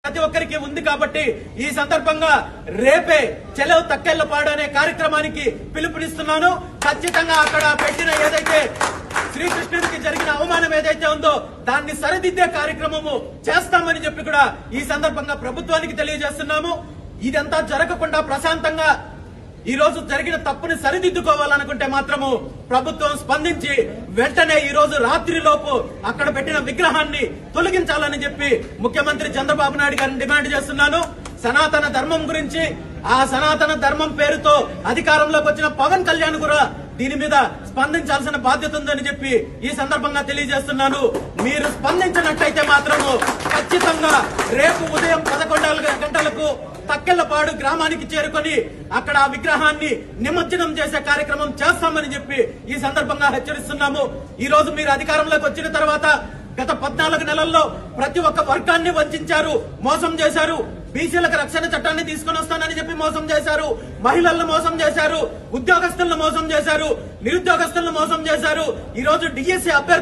ప్రతి ఒక్కరికి ఉంది కాబట్టి ఈ సందర్భంగా రేపే చెలవు తక్కెళ్లపాడు అనే కార్యక్రమానికి పిలుపునిస్తున్నాను. ఖచ్చితంగా అక్కడ పెట్టిన ఏదైతే శ్రీకృష్ణుడికి జరిగిన అవమానం ఏదైతే ఉందో దాన్ని సరిదిద్దే కార్యక్రమము చేస్తామని చెప్పి కూడా ఈ సందర్భంగా ప్రభుత్వానికి తెలియజేస్తున్నాము. ఇదంతా జరగకుండా ప్రశాంతంగా ఈ రోజు జరిగిన తప్పుని సరిదిద్దుకోవాలనుకుంటే మాత్రము ప్రభుత్వం స్పందించి వెంటనే ఈ రోజు రాత్రిలోపు అక్కడ పెట్టిన విగ్రహాన్ని తొలగించాలని చెప్పి ముఖ్యమంత్రి చంద్రబాబు నాయుడు గారిని డిమాండ్ చేస్తున్నాను. సనాతన ధర్మం గురించి ఆ సనాతన ధర్మం పేరుతో అధికారంలోకి వచ్చిన పవన్ కళ్యాణ్ కూడా దీని మీద స్పందించాల్సిన బాధ్యత ఉందని చెప్పి ఈ సందర్భంగా తెలియజేస్తున్నాను. మీరు స్పందించినట్టయితే మాత్రము ఖచ్చితంగా రేపు ఉదయం 11 గంటలకు తక్కెళ్లపాడు గ్రామానికి చేరుకొని అక్కడ ఆ విగ్రహాన్ని నిమజ్జనం చేసే కార్యక్రమం చేస్తామని చెప్పి ఈ సందర్భంగా హెచ్చరిస్తున్నాము. ఈ రోజు మీరు అధికారంలోకి వచ్చిన తర్వాత గత 14 నెలల్లో ప్రతి ఒక్క వర్గాన్ని వంచారు, మోసం చేశారు. బీసీలకు రక్షణ చట్టాన్ని తీసుకుని వస్తానని చెప్పి మోసం చేశారు, మహిళలను మోసం చేశారు, ఉద్యోగస్తులను మోసం చేశారు, నిరుద్యోగస్తులను మోసం చేశారు. ఈ రోజు డిఎస్సీ అభ్యర్థి